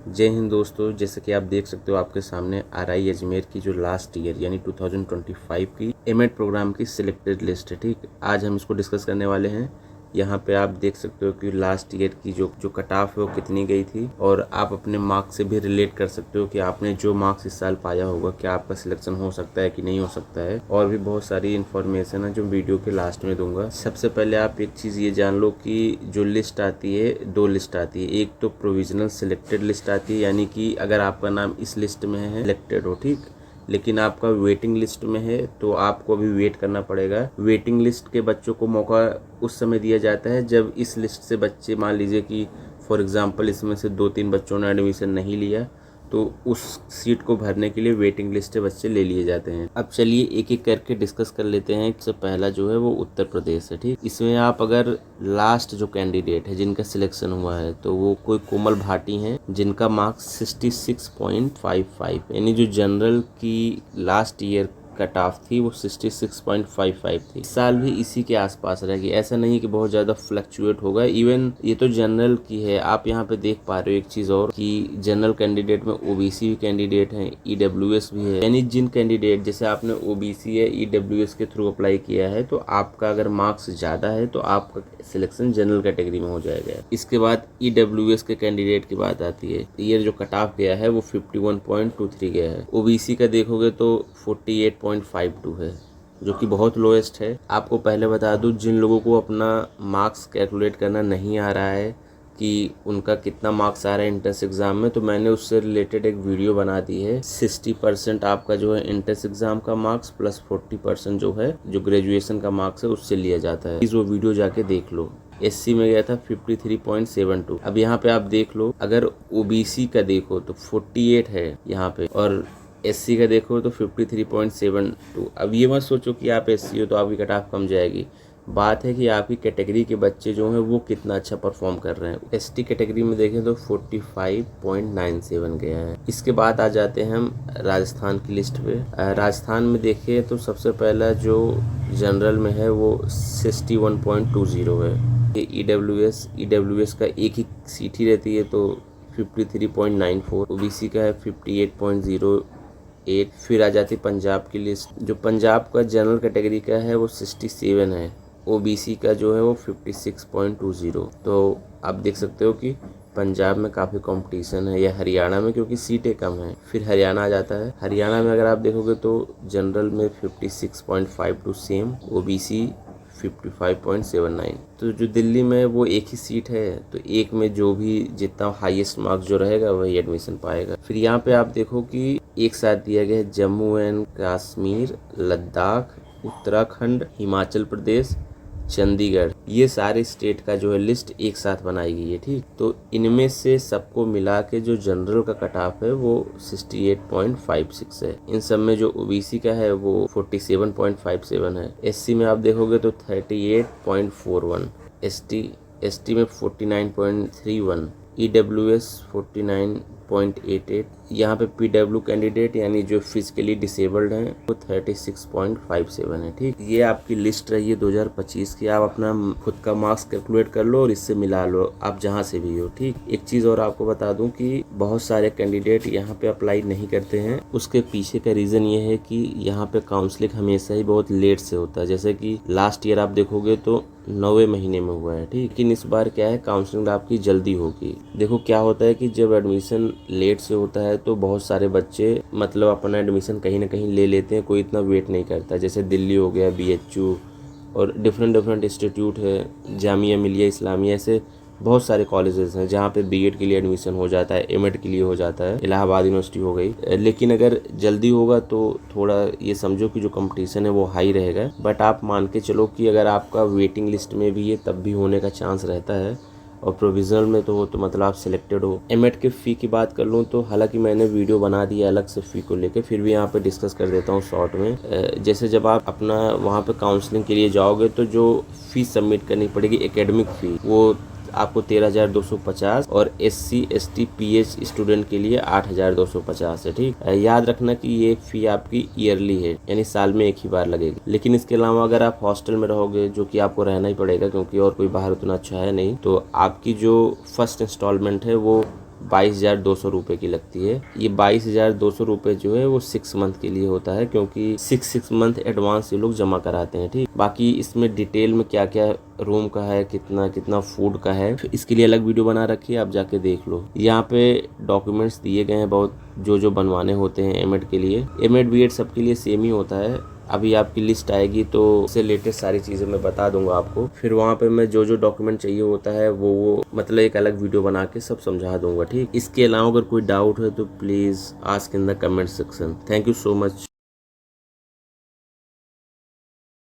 जय हिंद दोस्तों, जैसे कि आप देख सकते हो आपके सामने आरआई अजमेर की जो लास्ट ईयर यानी 2025 की एमएड प्रोग्राम की सिलेक्टेड लिस्ट है। ठीक, आज हम इसको डिस्कस करने वाले हैं। यहाँ पे आप देख सकते हो कि लास्ट ईयर की जो कट ऑफ है वो कितनी गई थी, और आप अपने मार्क्स से भी रिलेट कर सकते हो कि आपने जो मार्क्स इस साल पाया होगा क्या आपका सिलेक्शन हो सकता है कि नहीं हो सकता है। और भी बहुत सारी इन्फॉर्मेशन है जो वीडियो के लास्ट में दूंगा। सबसे पहले आप एक चीज़ ये जान लो कि जो लिस्ट आती है, दो लिस्ट आती है। एक तो प्रोविजनल सिलेक्टेड लिस्ट आती है, यानी कि अगर आपका नाम इस लिस्ट में है, सिलेक्टेड हो, ठीक, लेकिन आपका वेटिंग लिस्ट में है तो आपको अभी वेट करना पड़ेगा। वेटिंग लिस्ट के बच्चों को मौका उस समय दिया जाता है जब इस लिस्ट से बच्चे, मान लीजिए कि फॉर एग्जांपल इसमें से 2-3 बच्चों ने एडमिशन नहीं लिया, तो उस सीट को भरने के लिए वेटिंग लिस्ट से बच्चे ले लिए जाते हैं। अब चलिए एक एक करके डिस्कस कर लेते हैं। सबसे पहला जो है वो उत्तर प्रदेश है। ठीक, इसमें आप अगर लास्ट जो कैंडिडेट है जिनका सिलेक्शन हुआ है तो वो कोई कोमल भाटी हैं, जिनका मार्क्स 66.55, यानी जो जनरल की लास्ट ईयर कट ऑफ थी वो 66.55 थी। इस साल भी इसी के आसपास रहेगी, ऐसा नहीं कि बहुत ज़्यादा फ्लक्चुएट होगा। इवन ये तो जनरल की है। आप यहाँ पे देख पा रहे हो एक चीज़ और कि जनरल कैंडिडेट में ओबीसी भी कैंडिडेट हैं, ईडब्ल्यूएस भी है। यानी जिन कैंडिडेट, जैसे आपने ओबीसी या ईडब्ल्यूएस के थ्रू अप्लाई किया है तो आपका अगर मार्क्स ज़्यादा है तो आपका सिलेक्शन जनरल कैटेगरी में हो जाएगा। इसके बाद ईडब्ल्यूएस के कैंडिडेट की बात आती है। ये जो कट ऑफ गया है वो 51.23 गया है। ओबीसी का देखोगे तो 48.52 है, जो कि बहुत लोएस्ट है। आपको पहले बता दूं, जिन लोगों को अपना मार्क्स कैलकुलेट करना नहीं आ रहा है कि उनका कितना मार्क्स आ रहा है एंट्रेंस एग्जाम में, तो मैंने उससे रिलेटेड एक वीडियो बना दी है। 60% आपका जो है एंट्रेंस एग्जाम का मार्क्स प्लस 40% जो है जो ग्रेजुएशन का मार्क्स है उससे लिया जाता है। प्लीज वो वीडियो जाके देख लो। एससी में गया था 53.72। अब यहाँ पे आप देख लो, अगर ओबीसी का देखो तो 48 है यहाँ पे, और एससी का देखो तो 53.72। अब ये मत सोचो कि आप एससी हो तो आपकी कट ऑफ कम जाएगी। बात है कि आपकी कैटेगरी के बच्चे जो हैं वो कितना अच्छा परफॉर्म कर रहे हैं। एसटी कैटेगरी में देखें तो 45.97 गया है। इसके बाद आ जाते हैं हम राजस्थान की लिस्ट पे। राजस्थान में देखें तो सबसे पहला जो जनरल में है वो 61.20 है। ईडब्ल्यूएस का एक ही सीट ही रहती है तो 53.94। ओबीसी का है 58.08। फिर आ जाती पंजाब की लिस्ट। जो पंजाब का जनरल कैटेगरी का है वो 67 है। ओबीसी का जो है वो 56.20। तो आप देख सकते हो कि पंजाब में काफ़ी कंपटीशन है, या हरियाणा में, क्योंकि सीटें कम हैं। फिर हरियाणा आ जाता है। हरियाणा में अगर आप देखोगे तो जनरल में 56.52 सेम, ओबीसी 55.79। तो जो दिल्ली में वो एक ही सीट है, तो एक में जो भी जितना हाईएस्ट मार्क्स जो रहेगा वही एडमिशन पाएगा। फिर यहाँ पे आप देखो कि एक साथ दिया गया है जम्मू एंड कश्मीर, लद्दाख, उत्तराखंड, हिमाचल प्रदेश, चंडीगढ़, ये सारे स्टेट का जो है लिस्ट एक साथ बनाई गई है। ठीक, तो इनमें से सबको मिला के जो जनरल का कट ऑफ है वो 68.56 है। इन सब में जो ओबीसी का है वो 47.57 है। एससी में आप देखोगे तो 38.41, एसटी में 49.31, ईडब्ल्यूएस 49.88। यहाँ पे पीडब्ल्यू कैंडिडेट यानी जो फिजिकली डिसेबल्ड हैं वो 36.57 है। ठीक, ये आपकी लिस्ट रही है 2025 की। आप अपना खुद का मार्क्स कैलकुलेट कर लो और इससे मिला लो, आप जहाँ से भी हो। ठीक, एक चीज़ और आपको बता दूं कि बहुत सारे कैंडिडेट यहाँ पे अप्लाई नहीं करते हैं। उसके पीछे का रीज़न ये है कि यहाँ पे काउंसलिंग हमेशा ही बहुत लेट से होता है। जैसे कि लास्ट ईयर आप देखोगे तो 9वें महीने में हुआ है। ठीक, लेकिन इस बार क्या है, काउंसलिंग आपकी जल्दी होगी। देखो क्या होता है कि जब एडमिशन लेट से होता है तो बहुत सारे बच्चे मतलब अपना एडमिशन कहीं ना कहीं ले लेते हैं, कोई इतना वेट नहीं करता। जैसे दिल्ली हो गया, बीएचयू, और डिफरेंट इंस्टीट्यूट है, जामिया मिलिया इस्लामिया, ऐसे बहुत सारे कॉलेजेस हैं जहाँ पे बीएड के लिए एडमिशन हो जाता है, एमएड के लिए हो जाता है, इलाहाबाद यूनिवर्सिटी हो गई। लेकिन अगर जल्दी होगा तो थोड़ा ये समझो कि जो कंपटीशन है वो हाई रहेगा। बट आप मान के चलो कि अगर आपका वेटिंग लिस्ट में भी है तब भी होने का चांस रहता है, और प्रोविजनल में तो हो तो मतलब आप सिलेक्टेड हो। एमएड के फ़ी की बात कर लूँ तो हालांकि मैंने वीडियो बना दी है अलग से फ़ी को लेकर, फिर भी यहाँ पे डिस्कस कर देता हूँ शॉर्ट में। जैसे जब आप अपना वहाँ पे काउंसलिंग के लिए जाओगे तो जो फ़ीस सबमिट करनी पड़ेगी एकेडमिक फ़ी, वो आपको 13,250, और SC ST PH स्टूडेंट के लिए 8,250 है। ठीक, याद रखना कि ये फी आपकी ईयरली है, यानी साल में एक ही बार लगेगी। लेकिन इसके अलावा अगर आप हॉस्टल में रहोगे, जो कि आपको रहना ही पड़ेगा क्योंकि और कोई बाहर उतना अच्छा है नहीं, तो आपकी जो फर्स्ट इंस्टॉलमेंट है वो 22,200 रुपये की लगती है। ये 22,200 रुपये जो है वो 6 मंथ के लिए होता है, क्योंकि 6 मंथ एडवांस ये लोग जमा कराते हैं। ठीक, बाकी इसमें डिटेल में क्या क्या रूम का है, कितना कितना फूड का है, इसके लिए अलग वीडियो बना रखी है, आप जाके देख लो। यहाँ पे डॉक्यूमेंट्स दिए गए हैं बहुत, जो बनवाने होते हैं एमएड के लिए। एमएड बीएड सबके लिए सेम ही होता है। अभी आपकी लिस्ट आएगी तो उससे लेटेस्ट सारी चीज़ें मैं बता दूंगा आपको। फिर वहाँ पे मैं जो डॉक्यूमेंट चाहिए होता है वो मतलब एक अलग वीडियो बना के सब समझा दूंगा। ठीक, इसके अलावा अगर कोई डाउट है तो please ask in the comment section. Thank you so much.